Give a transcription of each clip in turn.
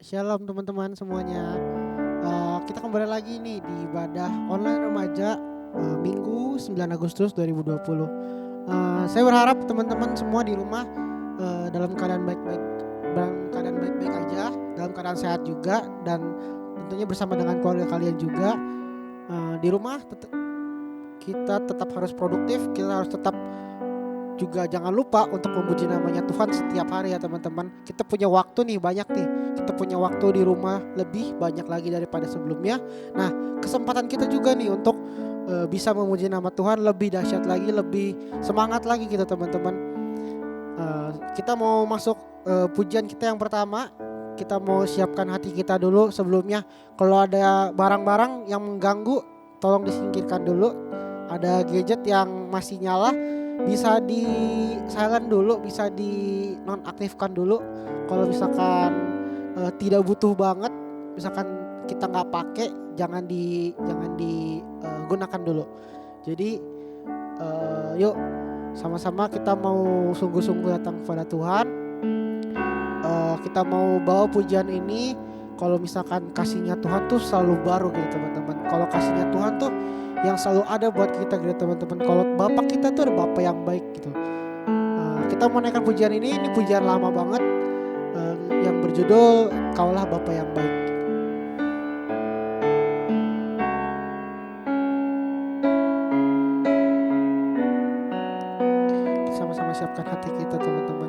Shalom teman-teman semuanya. Kita kembali lagi nih di ibadah online remaja Minggu 9 Agustus 2020. Saya berharap teman-teman semua di rumah dalam keadaan baik-baik aja, dalam keadaan sehat juga, dan tentunya bersama dengan keluarga kalian juga. Di rumah kita tetap harus produktif, kita harus tetap juga jangan lupa untuk memuji namanya Tuhan setiap hari ya teman-teman. Kita punya waktu nih banyak nih. Kita punya waktu di rumah lebih banyak lagi daripada sebelumnya. Nah, kesempatan kita juga nih untuk bisa memuji nama Tuhan lebih dahsyat lagi, lebih semangat lagi gitu teman-teman. Kita mau masuk pujian kita yang pertama. Kita mau siapkan hati kita dulu sebelumnya. Kalau ada barang-barang yang mengganggu, tolong disingkirkan dulu. Ada gadget yang masih nyala, bisa di silent dulu, bisa di nonaktifkan dulu. Kalau misalkan tidak butuh banget, misalkan kita nggak pakai, jangan digunakan dulu. Jadi yuk sama-sama kita mau sungguh-sungguh datang kepada Tuhan. Kita mau bawa pujian ini. Kalau misalkan kasihnya Tuhan tuh selalu baru gitu teman-teman. Kalau kasihnya Tuhan tuh yang selalu ada buat kita gitu teman-teman. Kalau Bapak kita tuh ada Bapak yang baik gitu. Kita mau naikkan pujian ini pujian lama banget yang berjudul Kaulah Bapak yang Baik. Sama-sama siapkan hati kita teman-teman.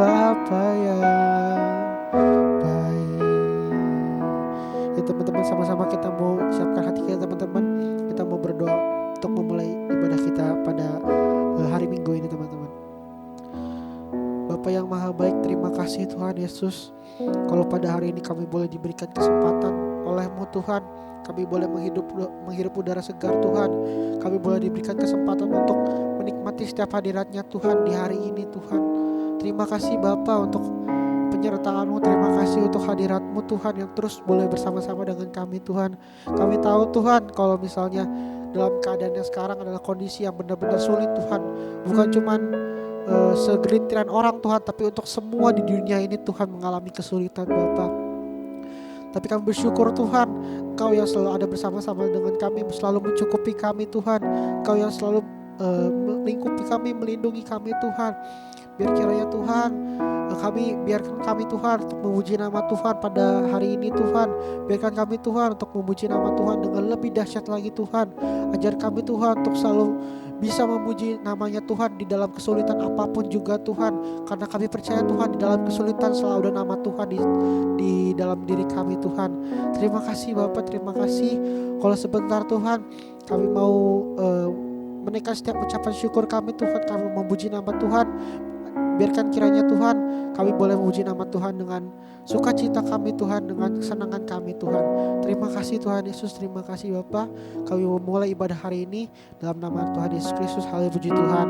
Bapa yang baik. Ya teman-teman, sama-sama kita mau siapkan hati kita teman-teman. Kita mau berdoa untuk memulai ibadah kita pada hari Minggu ini teman-teman. Bapa yang maha baik, terima kasih Tuhan Yesus, kalau pada hari ini kami boleh diberikan kesempatan oleh-Mu Tuhan. Kami boleh menghirup udara segar Tuhan. Kami boleh diberikan kesempatan untuk menikmati setiap hadirat-Nya Tuhan di hari ini Tuhan. Terima kasih Bapa untuk penyertaan-Mu. Terima kasih untuk hadirat-Mu Tuhan yang terus boleh bersama-sama dengan kami Tuhan. Kami tahu Tuhan kalau misalnya dalam keadaan yang sekarang adalah kondisi yang benar-benar sulit Tuhan. Bukan cuman segelintiran orang Tuhan, tapi untuk semua di dunia ini Tuhan mengalami kesulitan Bapa. Tapi kami bersyukur Tuhan, Engkau yang selalu ada bersama-sama dengan kami, selalu mencukupi kami Tuhan. Engkau yang selalu melingkupi kami, melindungi kami Tuhan. Biar kiranya Tuhan, biarkan kami Tuhan untuk memuji nama Tuhan pada hari ini Tuhan. Biarkan kami Tuhan untuk memuji nama Tuhan dengan lebih dahsyat lagi Tuhan. Ajar kami Tuhan untuk selalu bisa memuji namanya Tuhan di dalam kesulitan apapun juga Tuhan. Karena kami percaya Tuhan, di dalam kesulitan selalu ada nama Tuhan di dalam diri kami Tuhan. Terima kasih Bapak, terima kasih. Kalau sebentar Tuhan, kami mau menaikkan setiap ucapan syukur kami Tuhan. Kami memuji nama Tuhan. Biarkan kiranya Tuhan, kami boleh memuji nama Tuhan dengan sukacita kami Tuhan, dengan kesenangan kami Tuhan. Terima kasih Tuhan Yesus, terima kasih Bapa. Kami memulai ibadah hari ini dalam nama Tuhan Yesus Kristus. Haleluya, puji Tuhan.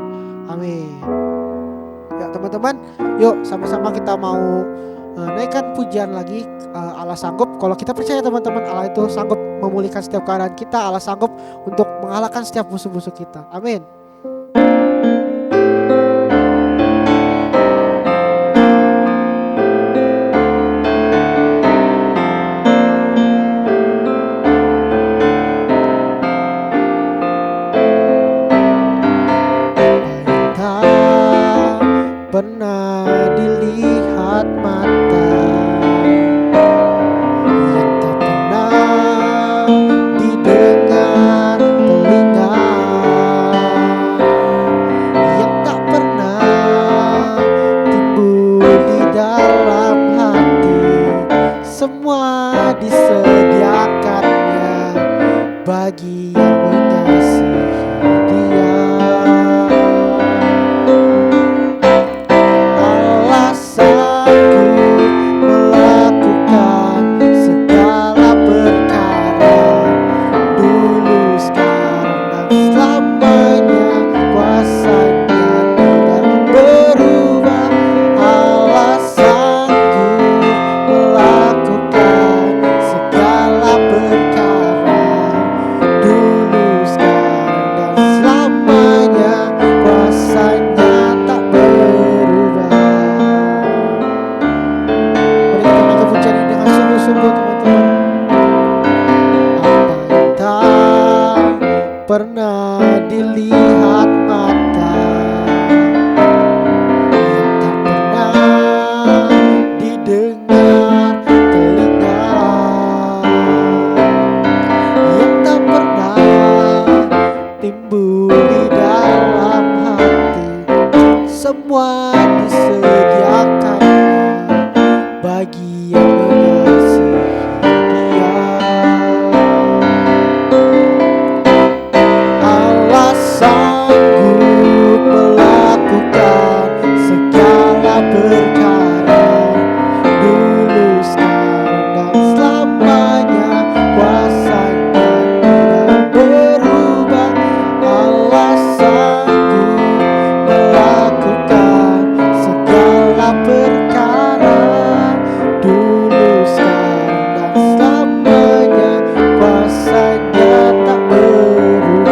Amin. Ya teman-teman, yuk sama-sama kita mau naikkan pujian lagi. Allah sanggup. Kalau kita percaya teman-teman, Allah itu sanggup memulihkan setiap keadaan kita. Allah sanggup untuk mengalahkan setiap musuh-musuh kita. Amin. Pernah dilihat mata, yang tak pernah didengar telinga, yang tak pernah timbul di dalam hati, semua disediakannya bagi yang mengasihi Dia. Pernah dilihat mata, yang tak pernah didengar telinga, yang tak pernah timbul di dalam hati, semua disediakannya bagi yang mengasihi Dia. Sanggup melakukan segala perkara, dulu, sekarang, dan selamanya. Kuasanya tidak berubah. Allah sanggup melakukan segala perkara, dulu, sekarang, dan selamanya. Kuasanya tak berubah.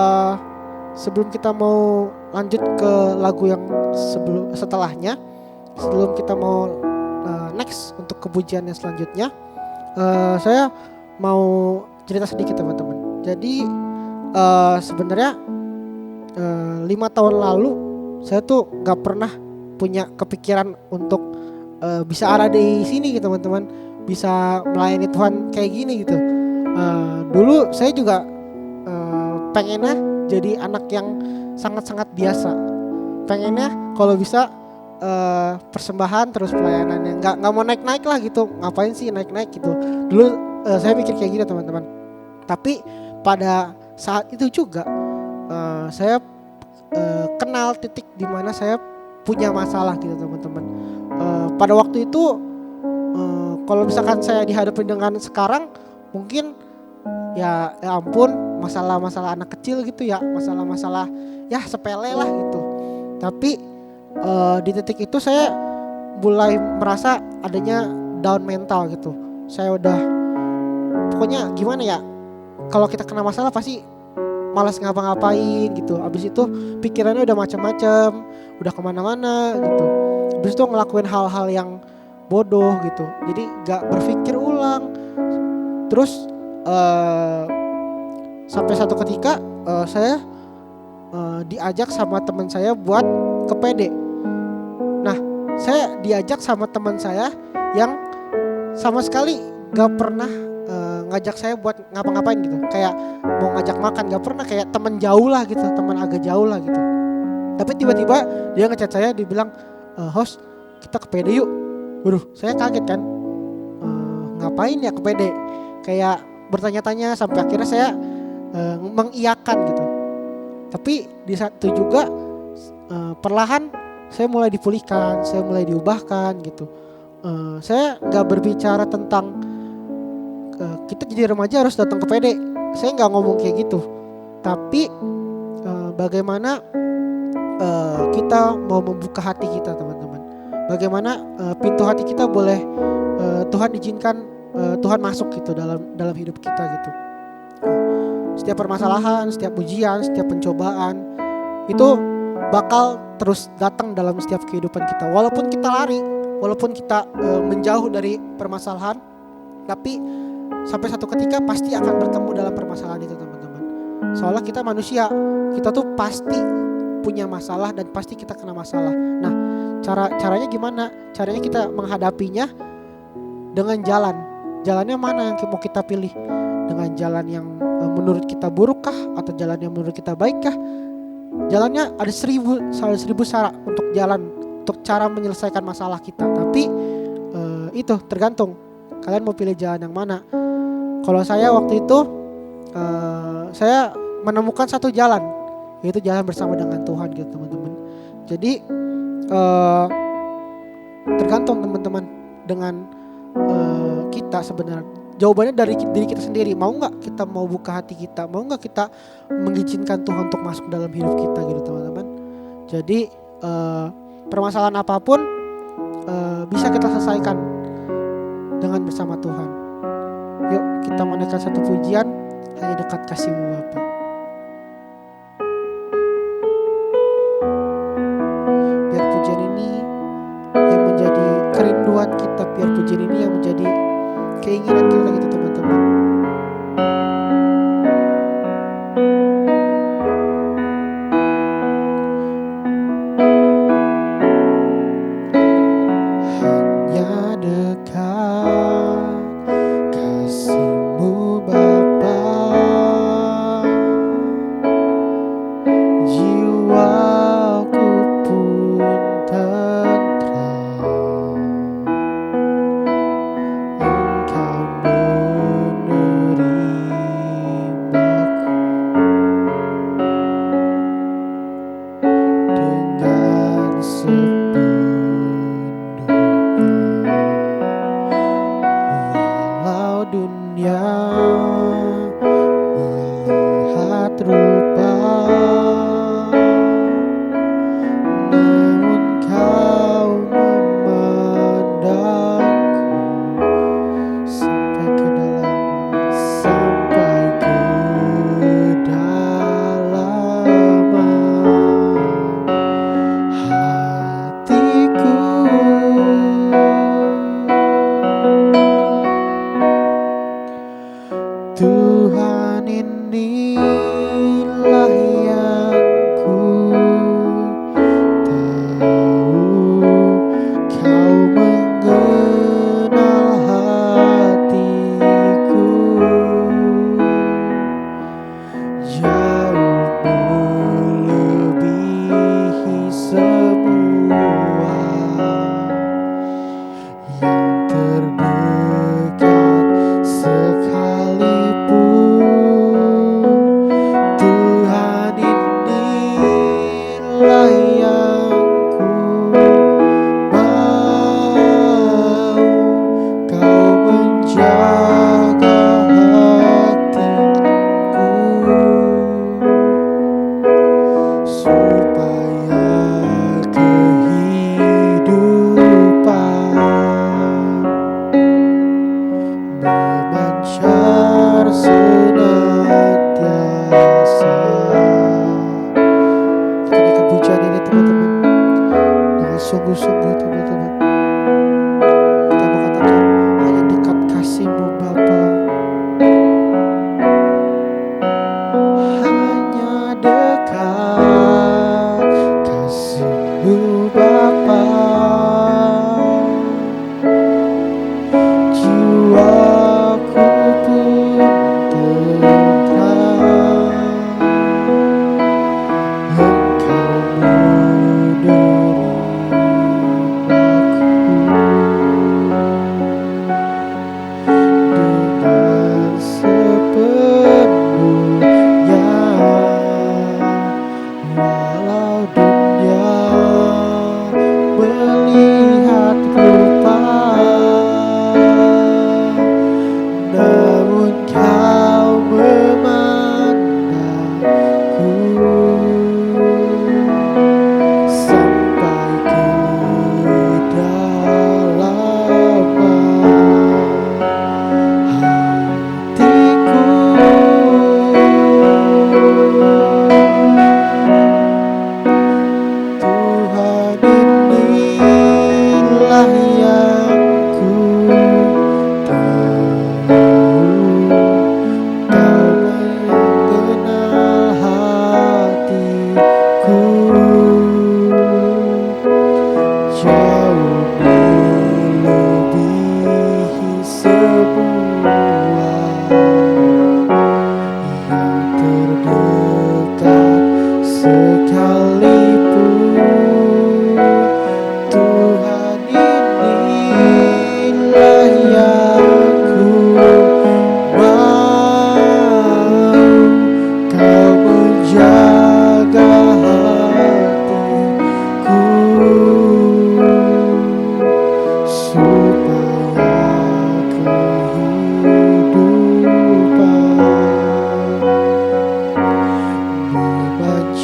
eh, sebelum kita mau lanjut ke lagu yang setelahnya, sebelum kita mau next untuk ke pujian yang selanjutnya, saya mau cerita sedikit teman-teman. Jadi sebenarnya 5 tahun lalu saya tuh nggak pernah punya kepikiran untuk bisa ada di sini gitu teman-teman, bisa melayani Tuhan kayak gini gitu. Dulu saya juga pengennya jadi anak yang sangat-sangat biasa, pengennya kalau bisa persembahan terus pelayanan yang nggak mau naik-naik lah gitu, ngapain sih naik-naik gitu. Dulu saya mikir kayak gitu teman-teman. Tapi pada saat itu juga saya kenal titik di mana saya punya masalah gitu teman-teman. Pada waktu itu kalau misalkan saya dihadapin dengan sekarang, mungkin ya ampun, masalah-masalah anak kecil gitu ya, masalah-masalah ya sepele lah gitu. Tapi di titik itu saya mulai merasa adanya down mental gitu. Saya udah pokoknya gimana ya, kalau kita kena masalah pasti malas ngapa-ngapain gitu. Abis itu pikirannya udah macam-macam, udah kemana-mana gitu. Abis itu ngelakuin hal-hal yang bodoh gitu. Jadi gak berpikir ulang. Terus sampai satu ketika saya diajak sama teman saya buat ke PD. Nah, saya diajak sama teman saya yang sama sekali gak pernah ngajak saya buat ngapa-ngapain gitu. Kayak mau ngajak makan gak pernah, kayak teman jauh lah gitu, teman agak jauh lah gitu. Tapi tiba-tiba dia ngechat saya, dia bilang, host kita ke PD yuk. Waduh, saya kaget kan, ngapain ya ke PD? Kayak bertanya-tanya sampai akhirnya saya mengiyakan gitu. Tapi di saat itu juga perlahan saya mulai dipulihkan, saya mulai diubahkan gitu. Saya gak berbicara tentang kita jadi remaja harus datang ke PD. Saya gak ngomong kayak gitu. Tapi bagaimana kita mau membuka hati kita teman-teman. Bagaimana pintu hati kita boleh Tuhan izinkan Tuhan masuk gitu dalam hidup kita gitu. Setiap permasalahan, setiap ujian, setiap pencobaan itu bakal terus datang dalam setiap kehidupan kita. Walaupun kita lari, walaupun kita menjauh dari permasalahan, tapi sampai satu ketika pasti akan bertemu dalam permasalahan itu teman-teman. Soalnya kita manusia, kita tuh pasti punya masalah dan pasti kita kena masalah. Nah, caranya gimana? Caranya kita menghadapinya dengan jalannya mana yang mau kita pilih? Dengan jalan yang menurut kita buruk kah atau jalan yang menurut kita baik kah? Jalannya ada seribu cara untuk cara menyelesaikan masalah kita. Tapi itu tergantung kalian mau pilih jalan yang mana. Kalau saya waktu itu saya menemukan satu jalan, yaitu jalan bersama dengan Tuhan gitu teman-teman. Jadi tergantung teman-teman dengan kita sebenarnya. Jawabannya dari diri kita sendiri. Mau nggak kita mau buka hati kita? Mau nggak kita mengizinkan Tuhan untuk masuk dalam hidup kita gitu teman-teman. Jadi permasalahan apapun bisa kita selesaikan dengan bersama Tuhan. Yuk kita menaikkan satu pujian, hanya dekat kasih-Mu Bapa. Biar pujian ini yang menjadi kerinduan kita, biar pujian ini yang menjadi keinginan kita gitu teman-teman. Hanya dekat kasih-Mu Bapa, jiwaku pun tentram. Engkau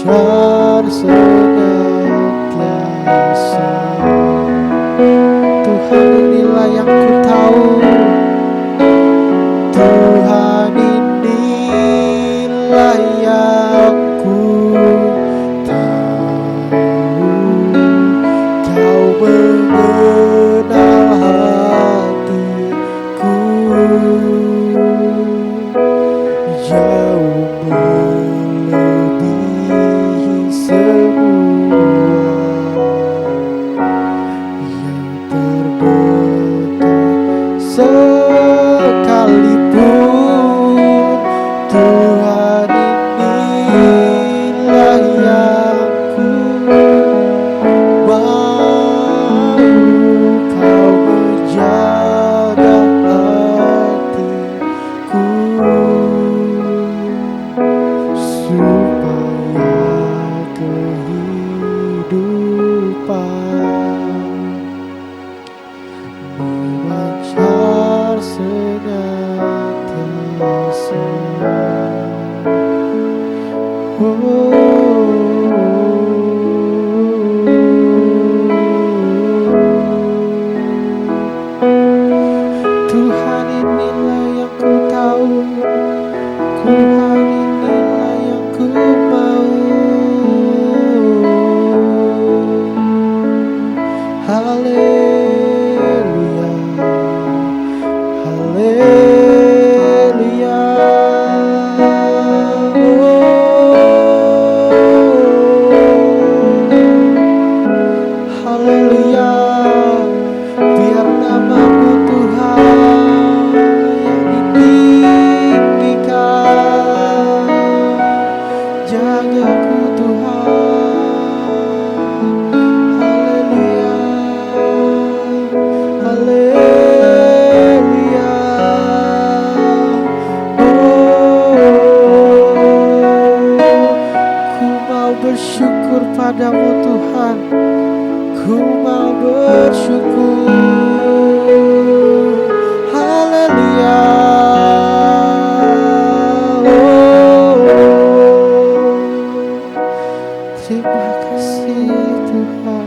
mengajar senantiasa. Tuhan, inilah yang ku tahu, Tuhan, inilah yang ku tahu. Kau mengenal hatiku jauh melebihi semua yang terdekat sekalipun. Tuhan, inilah yang ku mau. Kau menjaga hatiku supaya kehidupan memancar senantiasa. Tuhan, inilah yang ku tahu, Tuhan, inilah yang ku mau. Haleluya, haleluya. Haleluya, biar namamu Tuhan yang ditinggikan. Jagaku Tuhan. Haleluya, haleluya. Ku mau bersyukur padamu Tuhan, ku mau bersyukur. Haleluya. Terima kasih Tuhan,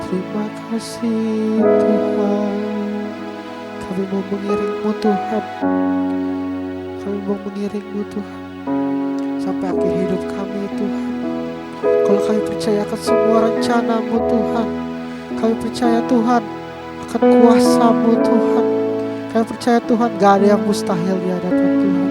terima kasih Tuhan. Kami mau mengiringmu Tuhan, kami mau mengiringmu Tuhan sampai akhir hidup kami Tuhan. Kalau kami percayakan semua rencanamu Tuhan, kami percaya Tuhan akan kuasamu Tuhan. Kami percaya Tuhan gak ada yang mustahil di hadapan Tuhan.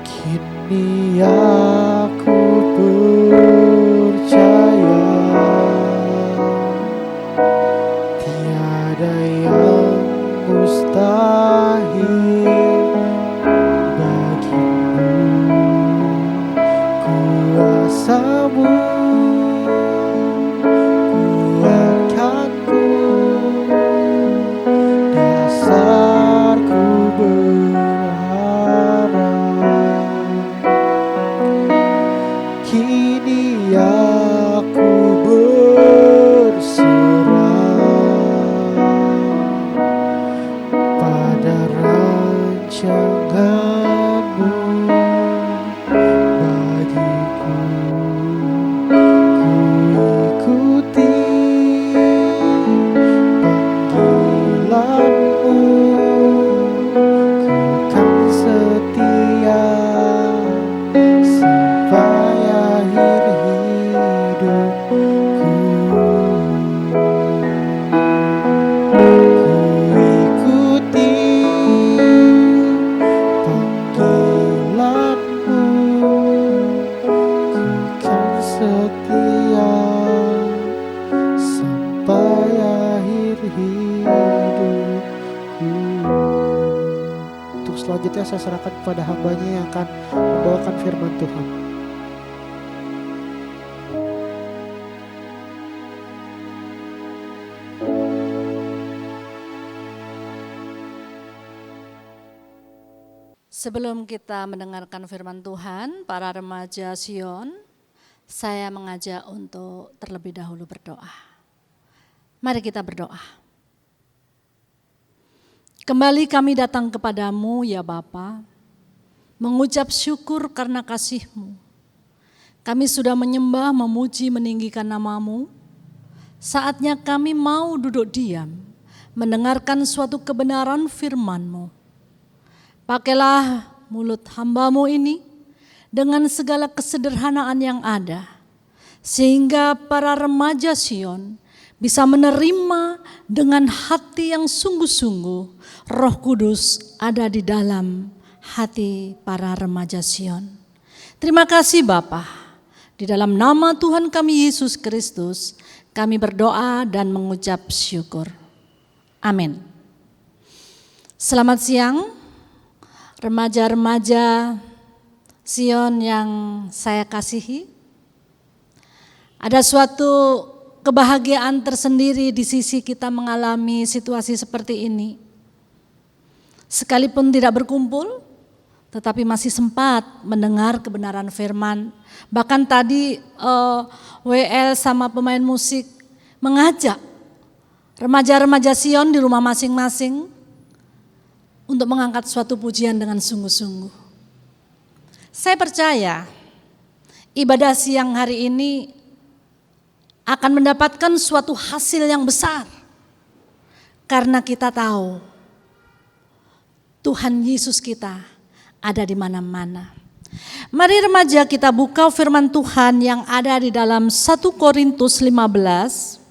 Kini aku percaya tiada yang mustahil bagimu. Kuasamu kuatkanku, dasarku berharap. Kini aku berserah pada rancanganmu bagiku. Ku ikuti panggilanmu, ku kan setia sampai akhir hidupku. Ku ikuti panggilanmu, ku kan setia sampai akhir hidupku. Untuk selanjutnya saya serahkan kepada hambanya yang akan membawakan firman Tuhan. Sebelum kita mendengarkan firman Tuhan, para remaja Sion, Saya mengajak untuk terlebih dahulu berdoa. Mari kita berdoa. Kembali kami datang kepadamu ya Bapa, mengucap syukur karena kasih-Mu. Kami sudah menyembah, memuji, meninggikan nama-Mu. Saatnya kami mau duduk diam, mendengarkan suatu kebenaran firman-Mu. Pakailah mulut hamba-Mu ini dengan segala kesederhanaan yang ada, sehingga para remaja Sion bisa menerima dengan hati yang sungguh-sungguh. Roh Kudus ada di dalam hati para remaja Sion. Terima kasih Bapa. Di dalam nama Tuhan kami Yesus Kristus, kami berdoa dan mengucap syukur. Amin. Selamat siang, remaja-remaja Sion yang saya kasihi. Ada suatu kebahagiaan tersendiri di sisi kita mengalami situasi seperti ini. Sekalipun tidak berkumpul, tetapi masih sempat mendengar kebenaran firman. Bahkan tadi WL sama pemain musik mengajak remaja-remaja Sion di rumah masing-masing untuk mengangkat suatu pujian dengan sungguh-sungguh. Saya percaya ibadah siang hari ini akan mendapatkan suatu hasil yang besar. Karena kita tahu Tuhan Yesus kita ada di mana-mana. Mari remaja kita buka firman Tuhan yang ada di dalam 1 Korintus 15.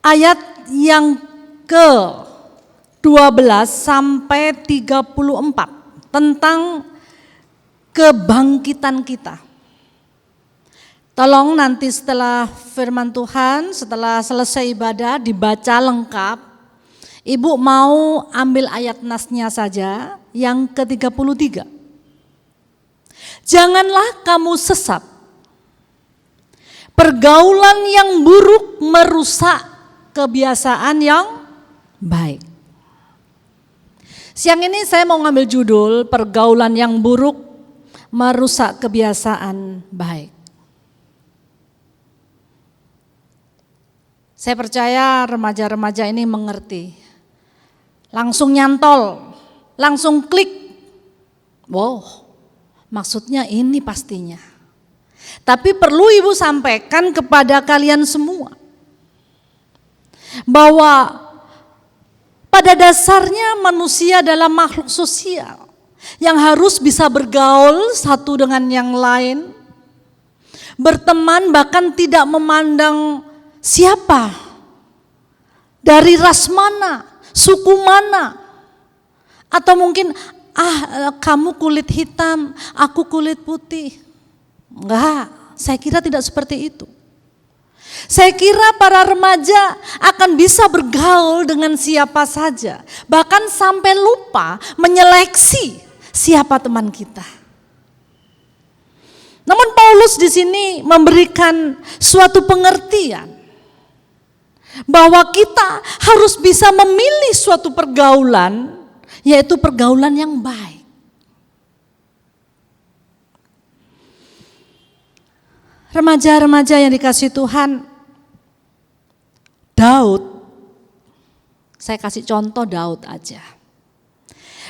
Ayat yang ke-12 sampai 34 tentang kebangkitan kita. Tolong nanti setelah firman Tuhan, setelah selesai ibadah dibaca lengkap, Ibu mau ambil ayat nasnya saja yang ke-33. Janganlah kamu sesat. Pergaulan yang buruk merusak kebiasaan yang baik. Siang ini saya mau ngambil judul pergaulan yang buruk merusak kebiasaan baik. Saya percaya remaja-remaja ini mengerti. Langsung nyantol, langsung klik. Wow, maksudnya ini pastinya. Tapi perlu Ibu sampaikan kepada kalian semua bahwa pada dasarnya manusia adalah makhluk sosial yang harus bisa bergaul satu dengan yang lain, berteman bahkan tidak memandang siapa, dari ras mana, suku mana, atau mungkin kamu kulit hitam, aku kulit putih. Enggak, saya kira tidak seperti itu. Saya kira para remaja akan bisa bergaul dengan siapa saja, bahkan sampai lupa menyeleksi siapa teman kita. Namun Paulus di sini memberikan suatu pengertian bahwa kita harus bisa memilih suatu pergaulan, yaitu pergaulan yang baik. Remaja-remaja yang dikasih Tuhan, Daud, saya kasih contoh Daud aja.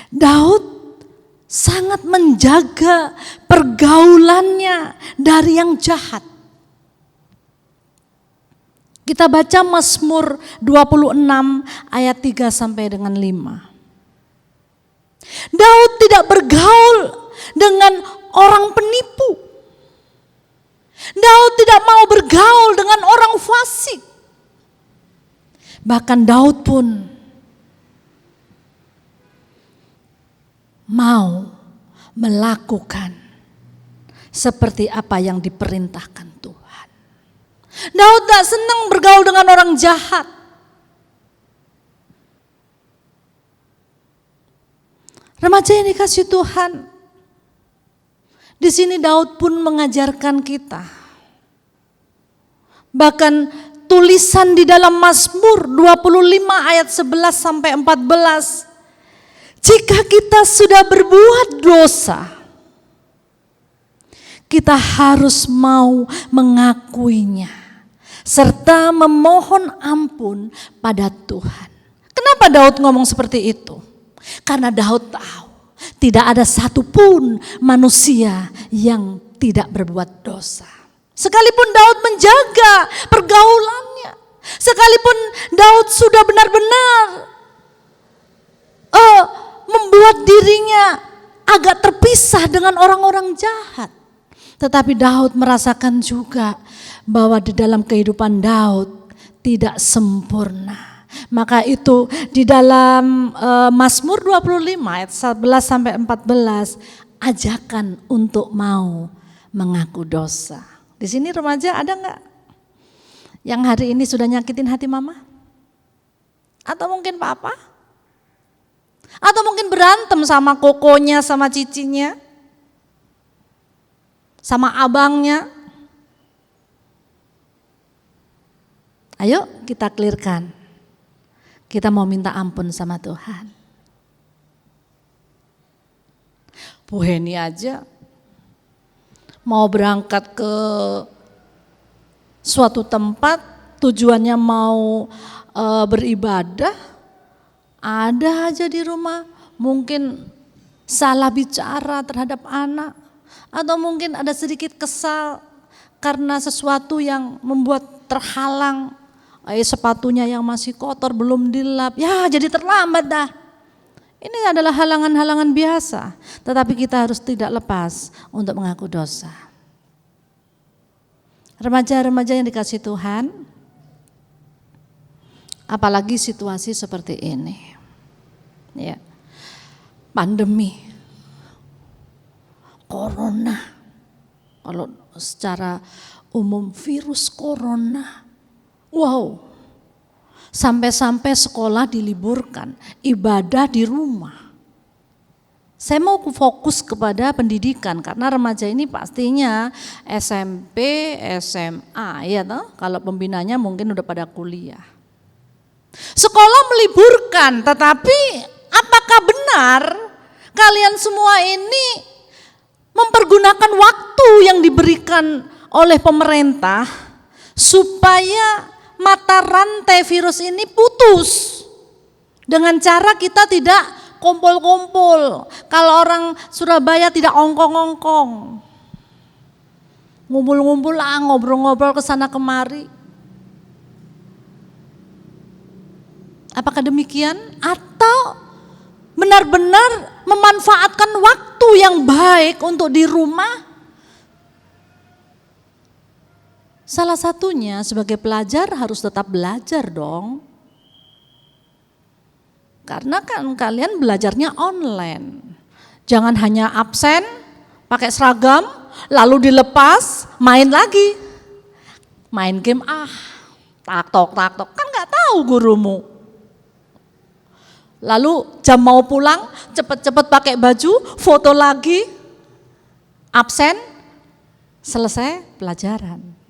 Daud sangat menjaga pergaulannya dari yang jahat. Kita baca Mazmur 26 ayat 3 sampai dengan 5. Daud tidak bergaul dengan orang penipu. Daud tidak mau bergaul dengan orang fasik. Bahkan Daud pun mau melakukan seperti apa yang diperintahkan Tuhan. Daud gak senang bergaul dengan orang jahat. Remaja yang dikasih Tuhan, di sini Daud pun mengajarkan kita. Bahkan tulisan di dalam Mazmur 25 ayat 11 sampai 14. Jika kita sudah berbuat dosa, kita harus mau mengakuinya serta memohon ampun pada Tuhan. Kenapa Daud ngomong seperti itu? Karena Daud tahu tidak ada satupun manusia yang tidak berbuat dosa. Sekalipun Daud menjaga pergaulannya, sekalipun Daud sudah benar-benar membuat dirinya agak terpisah dengan orang-orang jahat, tetapi Daud merasakan juga bahwa di dalam kehidupan Daud tidak sempurna. Maka itu di dalam Mazmur 25 ayat 11 sampai 14 ajakan untuk mau mengaku dosa. Di sini remaja ada enggak yang hari ini sudah nyakitin hati mama? Atau mungkin papa? Atau mungkin berantem sama kokonya, sama cicinya? Sama abangnya? Ayo kita clearkan. Kita mau minta ampun sama Tuhan. Bu Heni aja mau berangkat ke suatu tempat, tujuannya mau beribadah, ada aja di rumah mungkin salah bicara terhadap anak, atau mungkin ada sedikit kesal karena sesuatu yang membuat terhalang. Sepatunya yang masih kotor belum dilap, ya jadi terlambat dah. Ini adalah halangan-halangan biasa, tetapi kita harus tidak lepas untuk mengaku dosa. Remaja-remaja yang dikasih Tuhan, apalagi situasi seperti ini, ya, pandemi, corona, kalau secara umum virus corona. Wow, sampai-sampai sekolah diliburkan, ibadah di rumah. Saya mau fokus kepada pendidikan karena remaja ini pastinya SMP, SMA, ya toh? Kalau pembinanya mungkin udah pada kuliah. Sekolah meliburkan, tetapi apakah benar kalian semua ini mempergunakan waktu yang diberikan oleh pemerintah supaya mata rantai virus ini putus dengan cara kita tidak kumpul-kumpul. Kalau orang Surabaya tidak ongkong-ongkong, ngumpul-ngumpul lah, ngobrol-ngobrol ke sana kemari. Apakah demikian? Atau benar-benar memanfaatkan waktu yang baik untuk di rumah? Salah satunya sebagai pelajar harus tetap belajar dong. Karena kan kalian belajarnya online. Jangan hanya absen, pakai seragam, lalu dilepas, main lagi. Main game tak-tok, kan gak tahu gurumu. Lalu jam mau pulang, cepet-cepet pakai baju, foto lagi, absen, selesai pelajaran.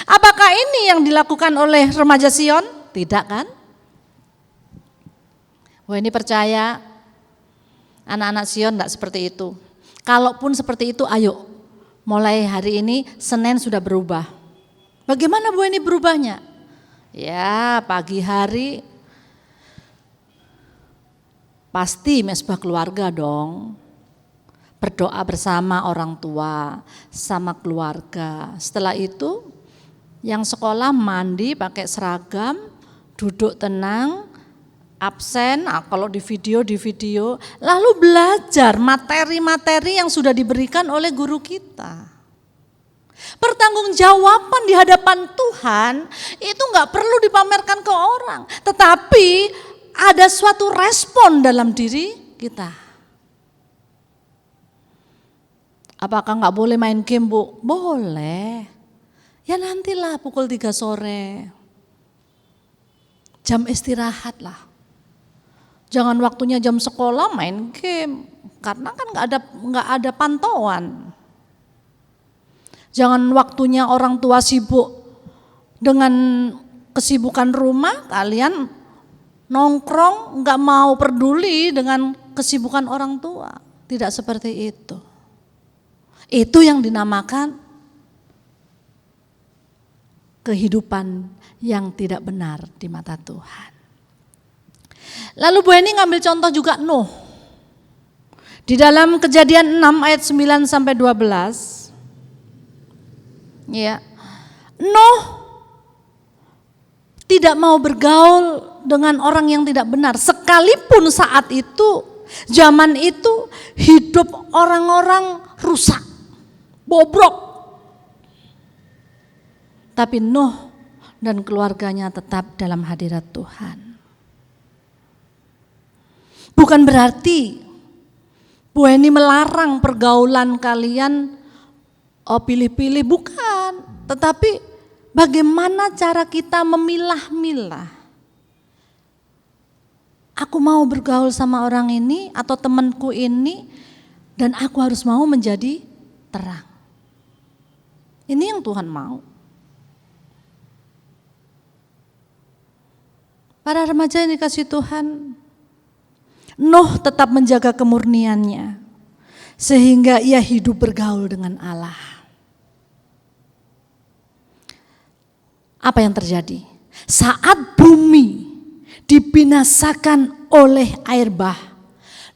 Apakah ini yang dilakukan oleh remaja Sion? Tidak kan? Wah, ini percaya anak-anak Sion tidak seperti itu. Kalaupun seperti itu, ayo mulai hari ini Senin sudah berubah. Bagaimana Bu ini berubahnya? Ya pagi hari pasti mesbah keluarga dong. Berdoa bersama orang tua, sama keluarga. Setelah itu yang sekolah mandi pakai seragam, duduk tenang, absen, kalau di video, lalu belajar materi-materi yang sudah diberikan oleh guru kita. Pertanggungjawaban di hadapan Tuhan itu gak perlu dipamerkan ke orang, tetapi ada suatu respon dalam diri kita. Apakah gak boleh main game, Bu? Boleh. Ya nantilah pukul 3 sore. Jam istirahat lah. Jangan waktunya jam sekolah main game. Karena kan nggak ada pantauan. Jangan waktunya orang tua sibuk dengan kesibukan rumah, kalian nongkrong nggak mau peduli dengan kesibukan orang tua. Tidak seperti itu. Itu yang dinamakan kehidupan yang tidak benar di mata Tuhan. Lalu Bu Eni ngambil contoh juga Nuh. Di dalam Kejadian 6 ayat 9 sampai 12. Ya. Nuh tidak mau bergaul dengan orang yang tidak benar. Sekalipun saat itu, zaman itu hidup orang-orang rusak, bobrok. Tapi Nuh dan keluarganya tetap dalam hadirat Tuhan. Bukan berarti Bu Eni melarang pergaulan kalian pilih-pilih, bukan. Tetapi bagaimana cara kita memilah-milah. Aku mau bergaul sama orang ini atau temanku ini dan aku harus mau menjadi terang. Ini yang Tuhan mau. Para remaja yang dikasih Tuhan, Nuh tetap menjaga kemurniannya sehingga ia hidup bergaul dengan Allah. Apa yang terjadi? Saat bumi dibinasakan oleh air bah,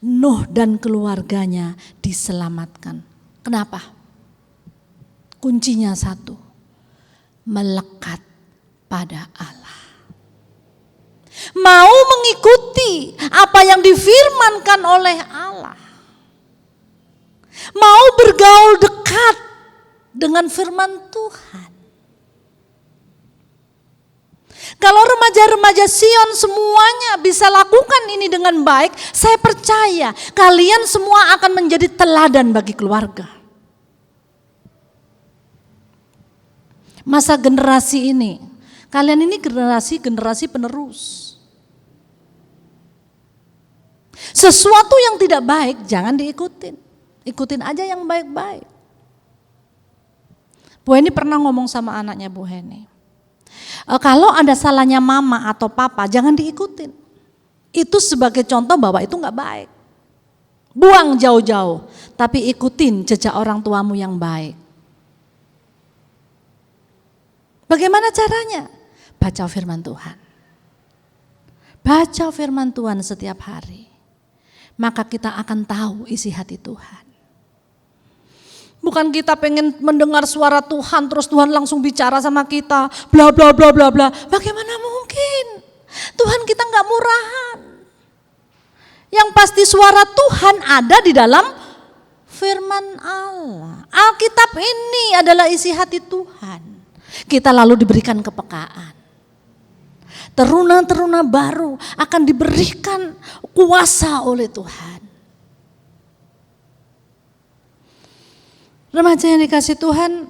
Nuh dan keluarganya diselamatkan. Kenapa? Kuncinya satu, melekat pada Allah. Mau mengikuti apa yang difirmankan oleh Allah. Mau bergaul dekat dengan firman Tuhan. Kalau remaja-remaja Sion semuanya bisa lakukan ini dengan baik, saya percaya kalian semua akan menjadi teladan bagi keluarga. Masa generasi ini, kalian ini generasi penerus. Sesuatu yang tidak baik jangan diikutin. Ikutin aja yang baik-baik. Bu Heni pernah ngomong sama anaknya Bu Heni. Kalau ada salahnya mama atau papa jangan diikutin. Itu sebagai contoh bahwa itu gak baik. Buang jauh-jauh. Tapi ikutin jejak orang tuamu yang baik. Bagaimana caranya? Baca firman Tuhan. Baca firman Tuhan setiap hari. Maka kita akan tahu isi hati Tuhan. Bukan kita pengen mendengar suara Tuhan terus Tuhan langsung bicara sama kita bla bla bla bla bla. Bagaimana mungkin? Tuhan kita enggak murahan. Yang pasti suara Tuhan ada di dalam firman Allah. Alkitab ini adalah isi hati Tuhan. Kita lalu diberikan kepekaan. Teruna-teruna baru akan diberikan kuasa oleh Tuhan. Remaja yang dikasih Tuhan,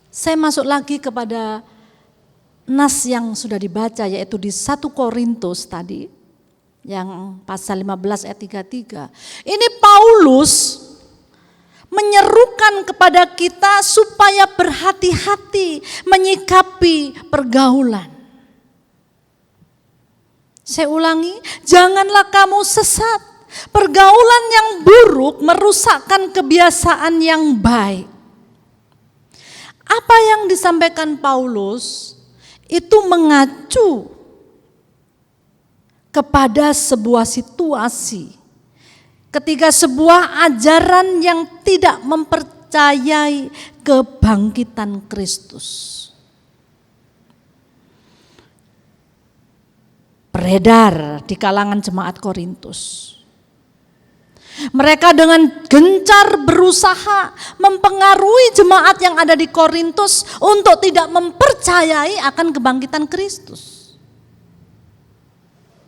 saya masuk lagi kepada nas yang sudah dibaca yaitu di 1 Korintus tadi. Yang pasal 15 ayat 33. Ini Paulus menyerukan kepada kita supaya berhati-hati menyikapi pergaulan. Saya ulangi, janganlah kamu sesat. Pergaulan yang buruk merusakkan kebiasaan yang baik. Apa yang disampaikan Paulus itu mengacu kepada sebuah situasi. Ketika sebuah ajaran yang tidak mempercayai kebangkitan Kristus beredar di kalangan jemaat Korintus. Mereka dengan gencar berusaha mempengaruhi jemaat yang ada di Korintus untuk tidak mempercayai akan kebangkitan Kristus.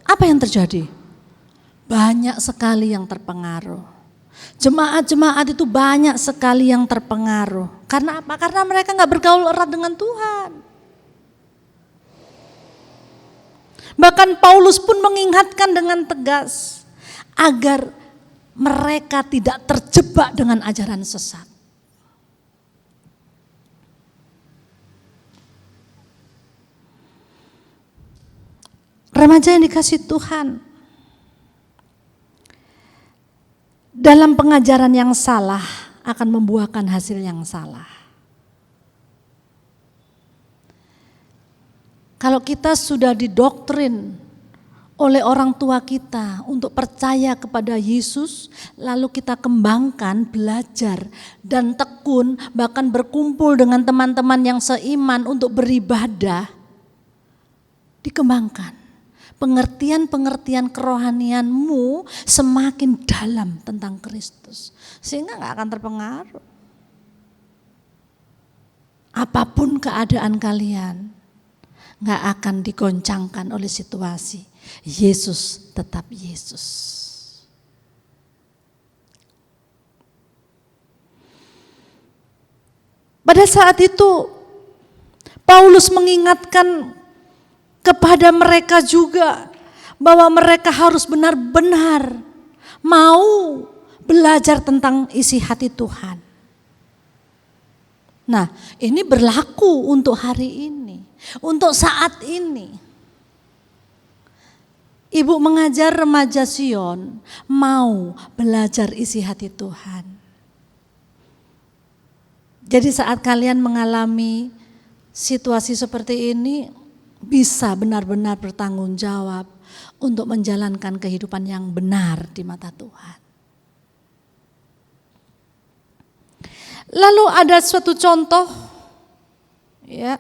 Apa yang terjadi? Banyak sekali yang terpengaruh. Jemaat-jemaat itu banyak sekali yang terpengaruh. Karena apa? Karena mereka gak bergaul erat dengan Tuhan. Bahkan Paulus pun mengingatkan dengan tegas agar mereka tidak terjebak dengan ajaran sesat. Remaja yang dikasih Tuhan, dalam pengajaran yang salah akan membuahkan hasil yang salah. Kalau kita sudah didoktrin oleh orang tua kita untuk percaya kepada Yesus, lalu kita kembangkan, belajar dan tekun, bahkan berkumpul dengan teman-teman yang seiman untuk beribadah, dikembangkan. Pengertian-pengertian kerohanianmu semakin dalam tentang Kristus, sehingga gak akan terpengaruh. Apapun keadaan kalian, gak akan digoncangkan oleh situasi. Yesus tetap Yesus. Pada saat itu Paulus mengingatkan kepada mereka juga bahwa mereka harus benar-benar mau belajar tentang isi hati Tuhan. Nah, ini berlaku untuk hari ini, untuk saat ini. Ibu mengajar remaja Sion mau belajar isi hati Tuhan. Jadi saat kalian mengalami situasi seperti ini, bisa benar-benar bertanggung jawab untuk menjalankan kehidupan yang benar di mata Tuhan. Lalu ada suatu contoh ya,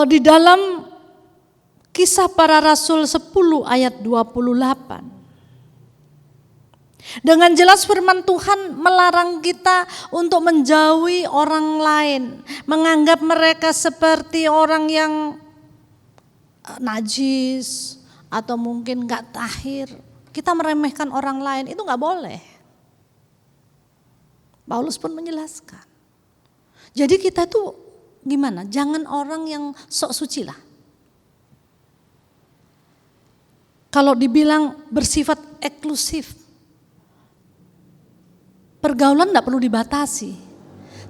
di dalam Kisah Para Rasul 10 ayat 28. Dengan jelas firman Tuhan melarang kita untuk menjauhi orang lain, menganggap mereka seperti orang yang najis atau mungkin gak tahir. Kita meremehkan orang lain, itu gak boleh. Paulus pun menjelaskan. Jadi kita tuh gimana? Jangan orang yang sok suci lah. Kalau dibilang bersifat eksklusif, pergaulan tidak perlu dibatasi,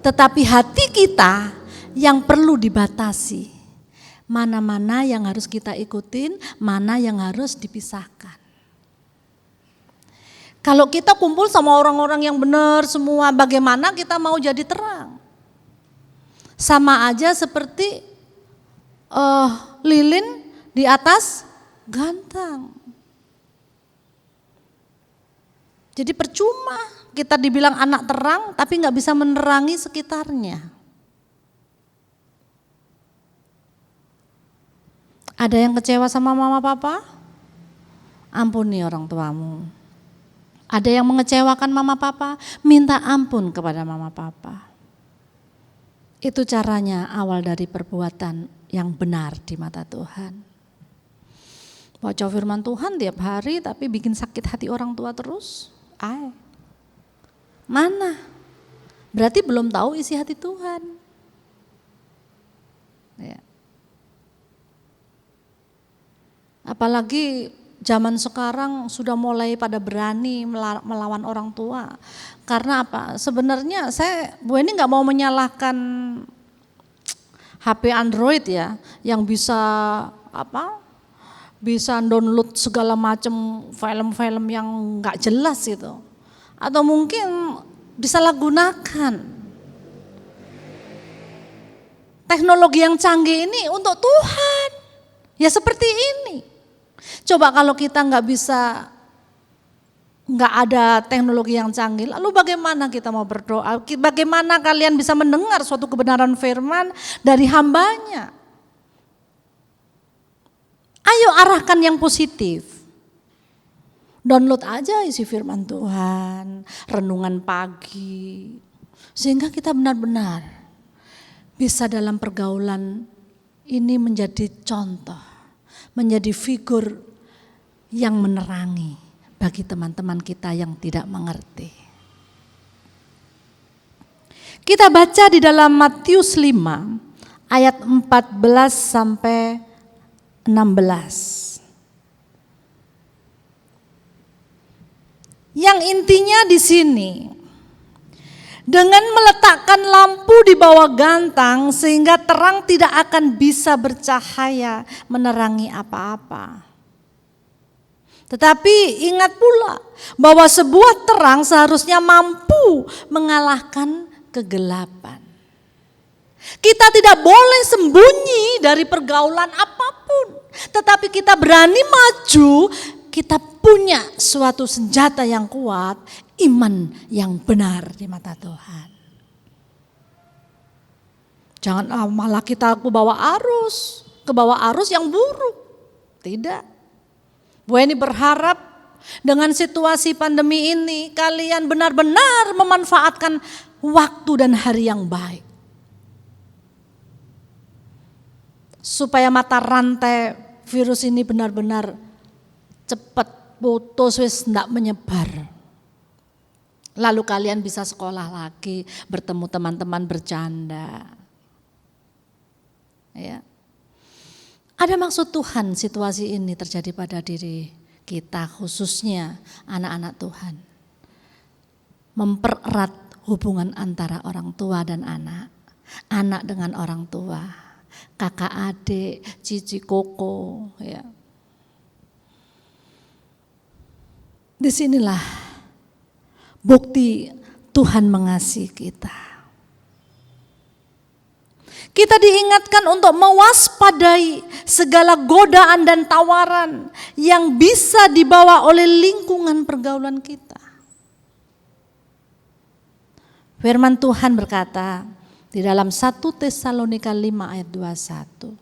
tetapi hati kita yang perlu dibatasi. Mana-mana yang harus kita ikutin, mana yang harus dipisahkan. Kalau kita kumpul sama orang-orang yang benar semua, bagaimana kita mau jadi terang? Sama aja seperti lilin di atas gantang. Jadi percuma kita dibilang anak terang tapi gak bisa menerangi sekitarnya. Ada yang kecewa sama mama papa? Ampuni orang tuamu. Ada yang mengecewakan mama papa? Minta ampun kepada mama papa. Itu caranya awal dari perbuatan yang benar di mata Tuhan. Baca firman Tuhan tiap hari tapi bikin sakit hati orang tua terus. Mana? Berarti belum tahu isi hati Tuhan. Ya. Apalagi zaman sekarang sudah mulai pada berani melawan orang tua. Karena apa? Sebenarnya Bu Eni nggak mau menyalahkan HP Android ya, yang bisa bisa download segala macam film-film yang nggak jelas itu, atau mungkin disalahgunakan. Teknologi yang canggih ini untuk Tuhan, ya seperti ini. Coba kalau kita nggak ada teknologi yang canggih, lalu bagaimana kita mau berdoa? Bagaimana kalian bisa mendengar suatu kebenaran firman dari hambanya? Ayo arahkan yang positif. Download aja isi firman Tuhan, renungan pagi. Sehingga kita benar-benar bisa dalam pergaulan ini menjadi contoh, menjadi figur yang menerangi bagi teman-teman kita yang tidak mengerti. Kita baca di dalam Matius 5 ayat 14 sampai 16. Yang intinya di sini, dengan meletakkan lampu di bawah gantang sehingga terang tidak akan bisa bercahaya menerangi apa-apa. Tetapi ingat pula bahwa sebuah terang seharusnya mampu mengalahkan kegelapan. Kita tidak boleh sembunyi dari pergaulan apapun, tetapi kita berani maju. Kita punya suatu senjata yang kuat, iman yang benar di mata Tuhan. Jangan malah kita ke bawah arus yang buruk. Tidak. Bu Eni berharap dengan situasi pandemi ini kalian benar-benar memanfaatkan waktu dan hari yang baik. Supaya mata rantai virus ini benar-benar cepat putus, wis ndak menyebar. Lalu kalian bisa sekolah lagi, bertemu teman-teman, bercanda. Ya. Ada maksud Tuhan situasi ini terjadi pada diri kita, khususnya anak-anak Tuhan. Mempererat hubungan antara orang tua dan anak, anak dengan orang tua, kakak adik, cici koko, ya. Disinilah bukti Tuhan mengasihi kita. Kita diingatkan untuk mewaspadai segala godaan dan tawaran yang bisa dibawa oleh lingkungan pergaulan kita. Firman Tuhan berkata di dalam 1 Tesalonika 5 ayat 21.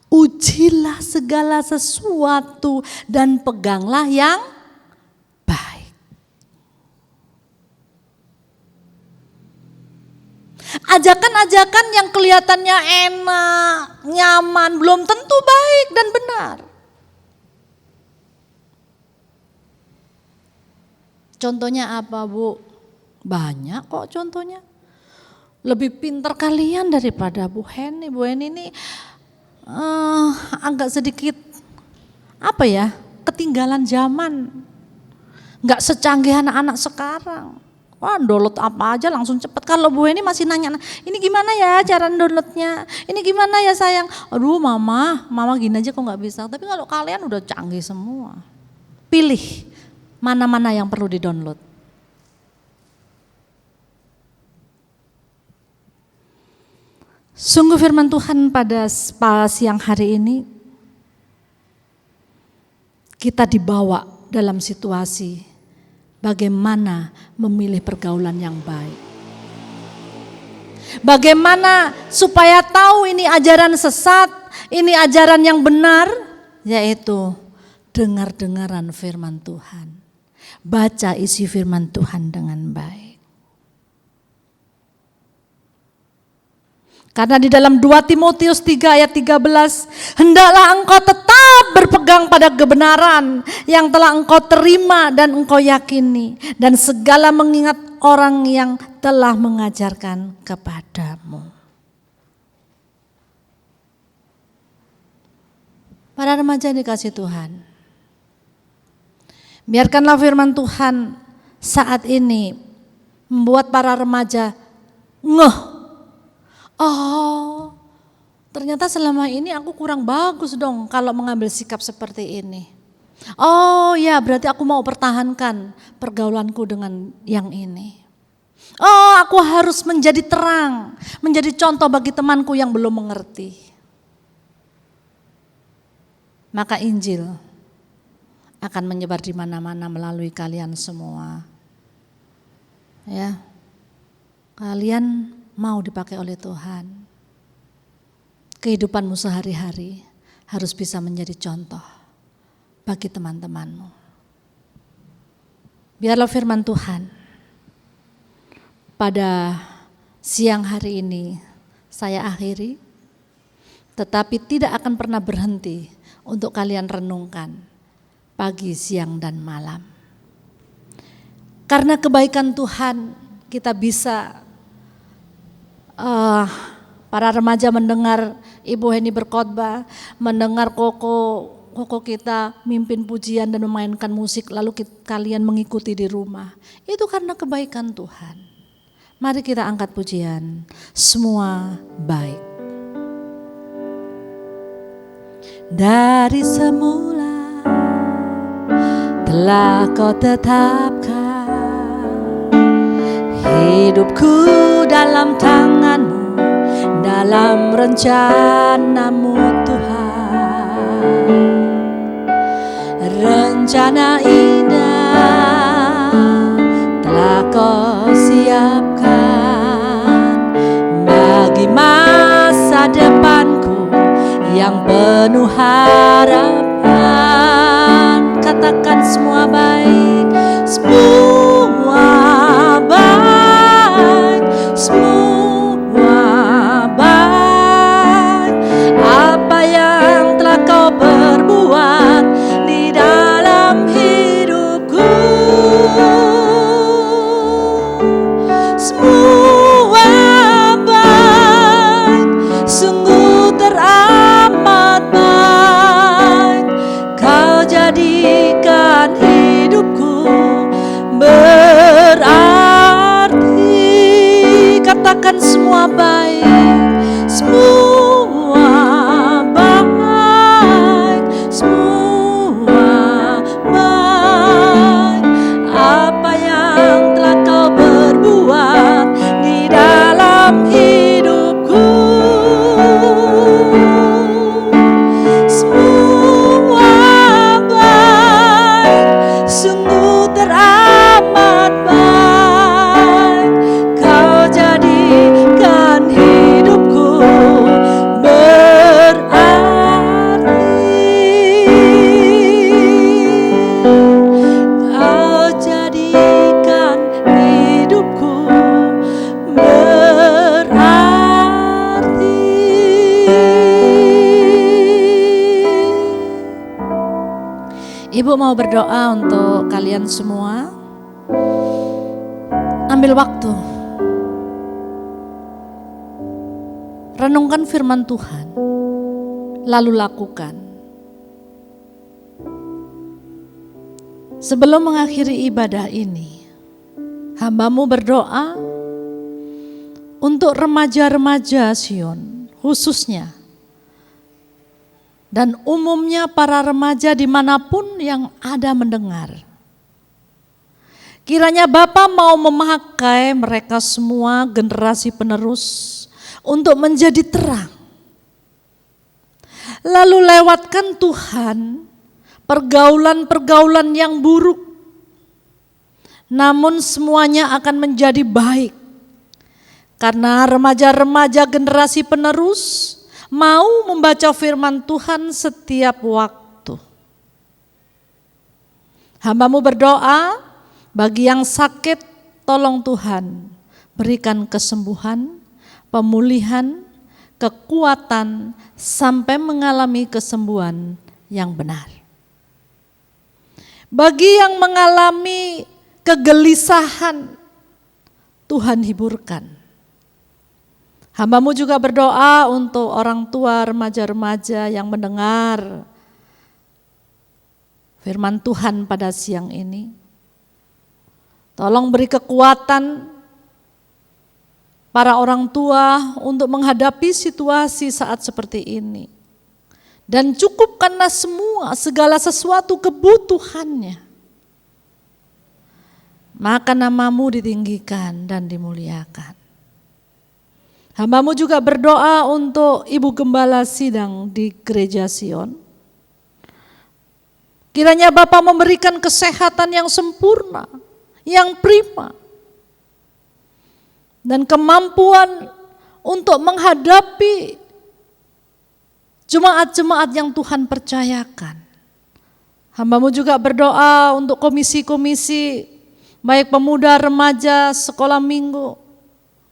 Ujilah segala sesuatu dan peganglah yang baik. Ajakan-ajakan yang kelihatannya enak, nyaman, belum tentu baik dan benar. Contohnya apa, Bu? Banyak kok contohnya. Lebih pintar kalian daripada Bu Heni. Bu Heni ini agak sedikit ketinggalan zaman. Gak secanggih anak-anak sekarang. Wah, download apa aja langsung cepet. Kalau Bu Heni masih nanya, ini gimana ya cara downloadnya? Ini gimana ya sayang? Aduh mama gini aja kok gak bisa. Tapi kalau kalian udah canggih semua. Pilih mana-mana yang perlu di-download. Sungguh firman Tuhan pada siang hari ini, kita dibawa dalam situasi bagaimana memilih pergaulan yang baik. Bagaimana supaya tahu ini ajaran sesat, ini ajaran yang benar, yaitu dengar-dengaran firman Tuhan. Baca isi firman Tuhan dengan baik. Karena di dalam 2 Timotius 3 ayat 13, hendaklah engkau tetap berpegang pada kebenaran yang telah engkau terima dan engkau yakini, dan segala mengingat orang yang telah mengajarkan kepadamu. Para remaja yang dikasihi Tuhan, biarkanlah firman Tuhan saat ini membuat para remaja ngeh. Oh, ternyata selama ini aku kurang bagus dong kalau mengambil sikap seperti ini. Oh ya, berarti aku mau pertahankan pergaulanku dengan yang ini. Oh, aku harus menjadi terang, menjadi contoh bagi temanku yang belum mengerti. Maka Injil akan menyebar di mana-mana melalui kalian semua. Ya, kalian mau dipakai oleh Tuhan. Kehidupanmu sehari-hari harus bisa menjadi contoh bagi teman-temanmu. Biarlah firman Tuhan pada siang hari ini saya akhiri, tetapi tidak akan pernah berhenti untuk kalian renungkan pagi, siang, dan malam. Karena kebaikan Tuhan kita bisa para remaja mendengar Ibu Heni berkhotbah, mendengar koko kita mimpin pujian dan memainkan musik, lalu kalian mengikuti di rumah. Itu karena kebaikan Tuhan. Mari kita angkat pujian, semua baik. Dari semula telah kau tetapkan hidupku dalam tangan-Mu, dalam rencana-Mu Tuhan. Rencana indah telah kau siapkan bagi masa depanku yang penuh harapan. Katakan semua baik, semua baik, semua baik. Apa yang telah kau perbuat di dalam hidupku, semua baik, sungguh teramat baik. Kau jadikan hidupku berarti. Katakan semua baik, semua baik, semua baik. Apa yang telah kau perbuat di dalam hidupku, semua baik, sungguh teramat baik. Kau jadikan hidupku berarti. Kau jadikan hidupku berarti. Ibu mau berdoa untuk kalian semua. Ambil waktu, renungkan firman Tuhan, lalu lakukan. Sebelum mengakhiri ibadah ini, hamba-Mu berdoa untuk remaja-remaja Sion khususnya, dan umumnya para remaja dimanapun yang ada mendengar. Kiranya Bapa mau memakai mereka semua generasi penerus untuk menjadi terang. Lalu lewatkan Tuhan pergaulan-pergaulan yang buruk, namun semuanya akan menjadi baik. Karena remaja-remaja generasi penerus mau membaca firman Tuhan setiap waktu. Hamba-Mu berdoa, bagi yang sakit tolong Tuhan berikan kesembuhan, pemulihan, kekuatan sampai mengalami kesembuhan yang benar. Bagi yang mengalami kegelisahan, Tuhan hiburkan. Hamba-Mu juga berdoa untuk orang tua remaja-remaja yang mendengar firman Tuhan pada siang ini. Tolong beri kekuatan para orang tua untuk menghadapi situasi saat seperti ini. Dan cukupkanlah segala sesuatu kebutuhannya. Maka nama-Mu ditinggikan dan dimuliakan. Hamba-Mu juga berdoa untuk Ibu Gembala Sidang di Gereja Sion. Kiranya Bapa memberikan kesehatan yang sempurna, yang prima, dan kemampuan untuk menghadapi jemaat-jemaat yang Tuhan percayakan. Hamba-Mu juga berdoa untuk komisi-komisi, baik pemuda, remaja, sekolah minggu,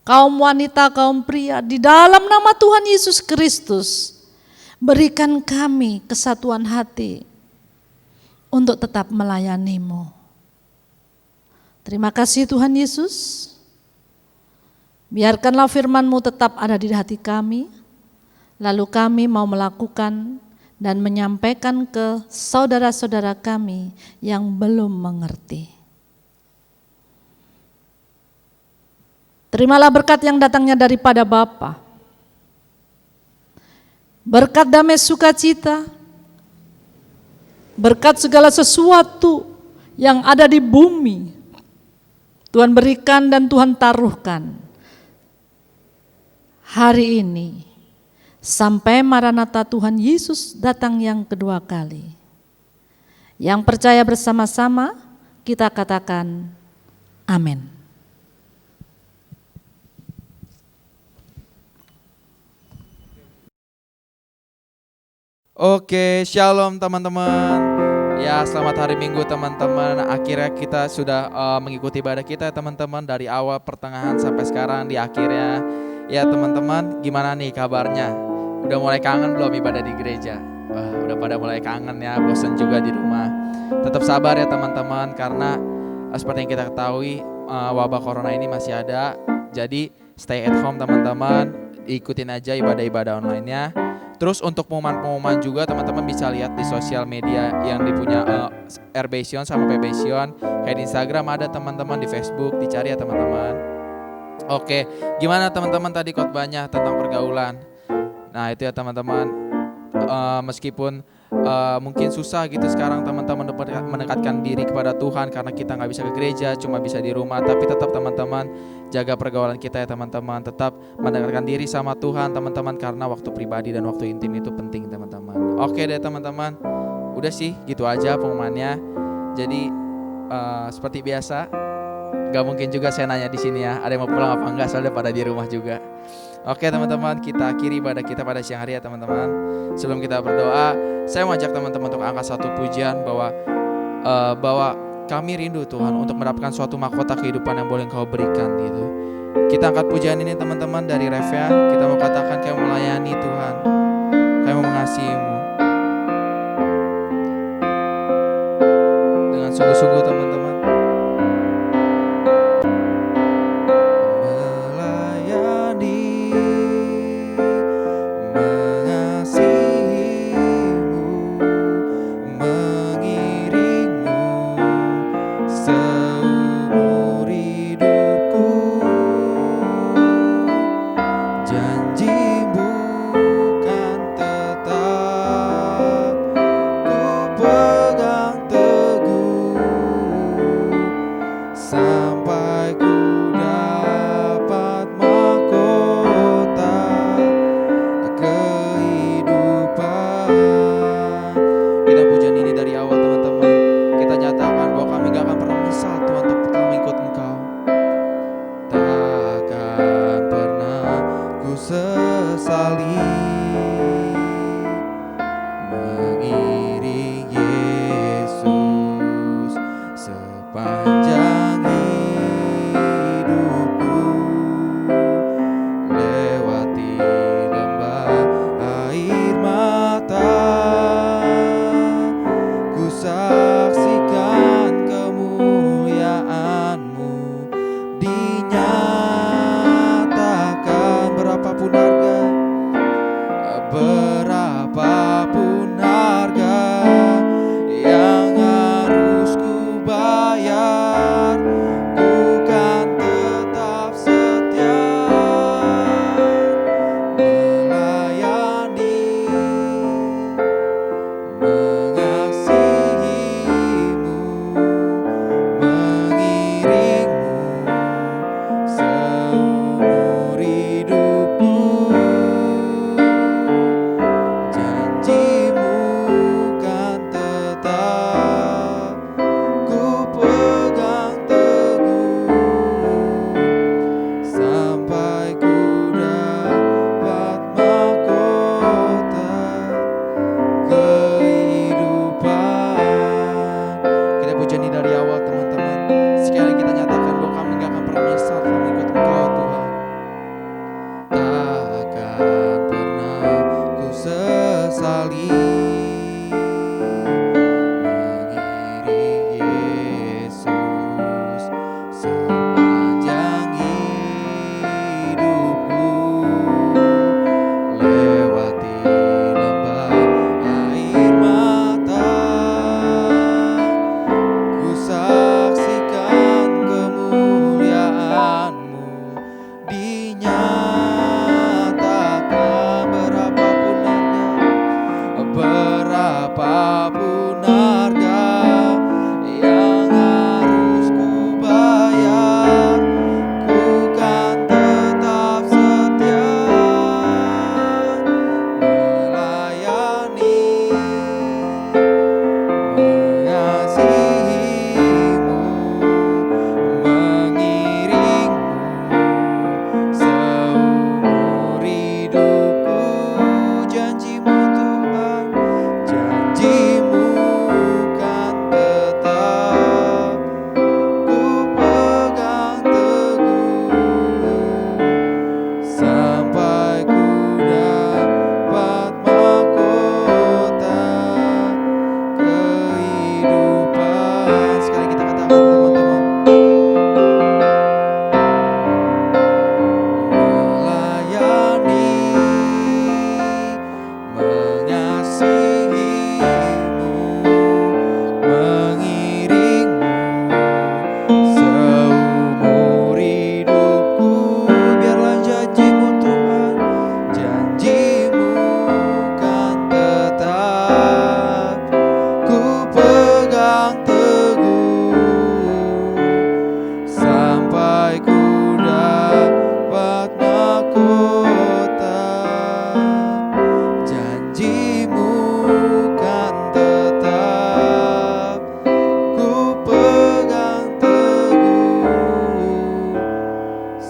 kaum wanita, kaum pria, di dalam nama Tuhan Yesus Kristus, berikan kami kesatuan hati untuk tetap melayani-Mu. Terima kasih Tuhan Yesus. Biarkanlah firman-Mu tetap ada di hati kami, lalu kami mau melakukan dan menyampaikan ke saudara-saudara kami yang belum mengerti. Terimalah berkat yang datangnya daripada Bapa, berkat damai sukacita, berkat segala sesuatu yang ada di bumi. Tuhan berikan dan Tuhan taruhkan hari ini sampai Maranatha Tuhan Yesus datang yang kedua kali. Yang percaya bersama-sama kita katakan amin. Oke, shalom teman-teman. Ya, selamat hari Minggu teman-teman. Akhirnya kita sudah mengikuti ibadah kita teman-teman, dari awal pertengahan sampai sekarang di akhirnya. Ya teman-teman, gimana nih kabarnya? Udah mulai kangen belum ibadah di gereja? Wah, udah pada mulai kangen ya, bosan juga di rumah. Tetap sabar ya teman-teman, karena seperti yang kita ketahui wabah corona ini masih ada. Jadi stay at home teman-teman, ikutin aja ibadah-ibadah online-nya. Terus untuk pengumuman-pengumuman juga teman-teman bisa lihat di sosial media yang dipunya RB Sion sama PB Sion. Kayak di Instagram ada teman-teman, di Facebook dicari ya teman-teman. Oke, gimana teman-teman tadi khotbahnya tentang pergaulan? Nah itu ya teman-teman, meskipun mungkin susah gitu sekarang teman-teman mendekatkan diri kepada Tuhan karena kita nggak bisa ke gereja, cuma bisa di rumah. Tapi tetap teman-teman jaga pergaulan kita ya teman-teman. Tetap mendekatkan diri sama Tuhan teman-teman, karena waktu pribadi dan waktu intim itu penting teman-teman. Oke deh teman-teman, udah sih gitu aja pengumumannya. Jadi seperti biasa, gak mungkin juga saya nanya di sini ya, ada yang mau pulang apa enggak, soalnya pada di rumah juga. Oke teman-teman, kita akhiri ibadah kita pada siang hari ya teman-teman. Sebelum kita berdoa, saya mengajak teman-teman untuk angkat satu pujian bahwa kami rindu Tuhan untuk mendapatkan suatu mahkota kehidupan yang boleh Engkau berikan gitu. Kita angkat pujian ini teman-teman dari Revia. Kita mau katakan kami melayani Tuhan, kami mau mengasihi-Mu dengan sungguh-sungguh teman-teman.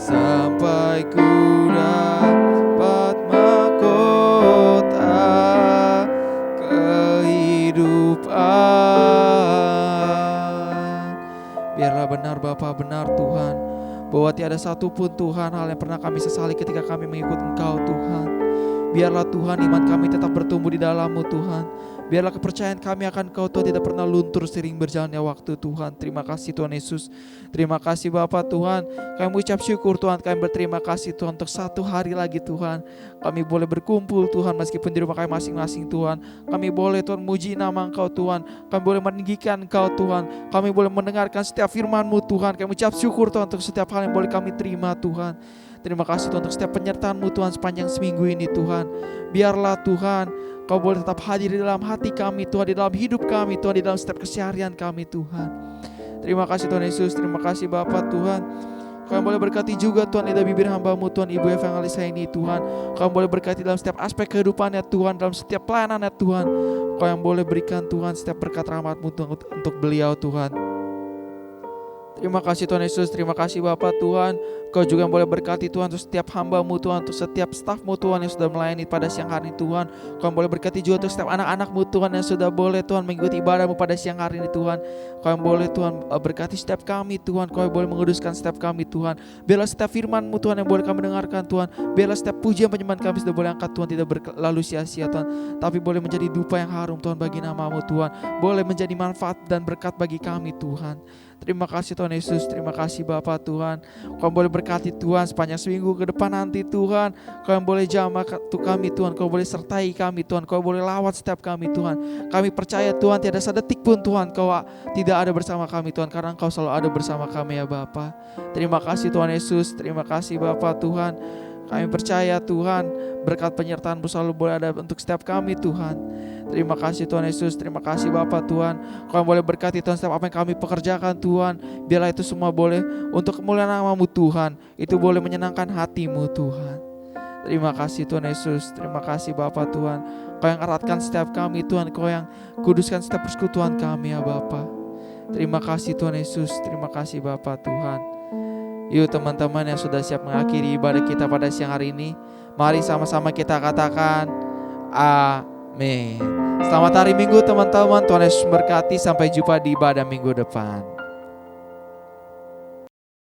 sampai ku dapat mahkota kehidupan. Biarlah benar Bapa, benar Tuhan, bahwa tiada satupun Tuhan hal yang pernah kami sesali ketika kami mengikut Engkau Tuhan. Biarlah Tuhan iman kami tetap bertumbuh di dalam-Mu Tuhan. Biarlah kepercayaan kami akan Kau Tuhan tidak pernah luntur seiring berjalannya waktu Tuhan. Terima kasih Tuhan Yesus. Terima kasih Bapa Tuhan. Kami mengucap syukur Tuhan. Kami berterima kasih Tuhan untuk satu hari lagi Tuhan. Kami boleh berkumpul Tuhan meskipun di rumah kami masing-masing Tuhan. Kami boleh Tuhan muji nama Engkau Tuhan. Kami boleh meninggikan Engkau Tuhan. Kami boleh mendengarkan setiap firman-Mu Tuhan. Kami mengucap syukur Tuhan untuk setiap hal yang boleh kami terima Tuhan. Terima kasih Tuhan untuk setiap penyertaan-Mu Tuhan sepanjang seminggu ini Tuhan. Biarlah Tuhan Kau boleh tetap hadir di dalam hati kami Tuhan, di dalam hidup kami Tuhan, di dalam setiap keseharian kami Tuhan. Terima kasih Tuhan Yesus, terima kasih Bapa Tuhan. Kau boleh berkati juga Tuhan lidah bibir hamba-Mu Tuhan, Ibu Evangelisa ini Tuhan. Kau boleh berkati dalam setiap aspek kehidupannya Tuhan, dalam setiap pelayanannya Tuhan. Kau yang boleh berikan Tuhan setiap berkat rahmat-Mu Tuhan untuk beliau Tuhan. Terima kasih Tuhan Yesus, terima kasih Bapa Tuhan. Kau juga boleh berkati Tuhan untuk setiap hamba-Mu Tuhan, untuk setiap staf-Mu Tuhan yang sudah melayani pada siang hari ini Tuhan. Kau boleh berkati juga untuk setiap anak-anak-Mu Tuhan yang sudah boleh Tuhan mengikuti ibadah-Mu pada siang hari ini Tuhan. Kau yang boleh Tuhan berkati setiap kami Tuhan. Kau yang boleh menguduskan setiap kami Tuhan. Biarlah setiap firman-Mu Tuhan yang boleh kami dengarkan Tuhan. Biarlah setiap pujian penyembahan kami sudah boleh angkat Tuhan, tidak berlalu sia-sia Tuhan, tapi boleh menjadi dupa yang harum Tuhan bagi nama-Mu Tuhan. Boleh menjadi manfaat dan berkat bagi kami Tuhan. Terima kasih Tuhan Yesus, terima kasih Bapa Tuhan. Kau boleh berkati Tuhan sepanjang seminggu ke depan nanti Tuhan. Kau yang boleh jamah kami Tuhan, Kau boleh sertai kami Tuhan, Kau boleh lawat setiap kami Tuhan. Kami percaya Tuhan tiada sedetik pun Tuhan Kau tidak ada bersama kami Tuhan, karena Kau selalu ada bersama kami ya Bapa. Terima kasih Tuhan Yesus, terima kasih Bapa Tuhan. Kami percaya Tuhan berkat penyertaan-Mu selalu boleh ada untuk setiap kami Tuhan. Terima kasih Tuhan Yesus, terima kasih Bapa Tuhan. Kau boleh berkati Tuhan setiap apa yang kami pekerjakan Tuhan. Biarlah itu semua boleh untuk kemuliaan nama-Mu Tuhan. Itu boleh menyenangkan hati-Mu Tuhan. Terima kasih Tuhan Yesus, terima kasih Bapa Tuhan. Kau yang eratkan setiap kami Tuhan, Kau yang kuduskan setiap persekutuan kami ya Bapa. Terima kasih Tuhan Yesus, terima kasih Bapa Tuhan. Yuk teman-teman yang sudah siap mengakhiri ibadah kita pada siang hari ini, mari sama-sama kita katakan amin. Selamat hari Minggu teman-teman, Tuhan Yesus memberkati, sampai jumpa di ibadah minggu depan.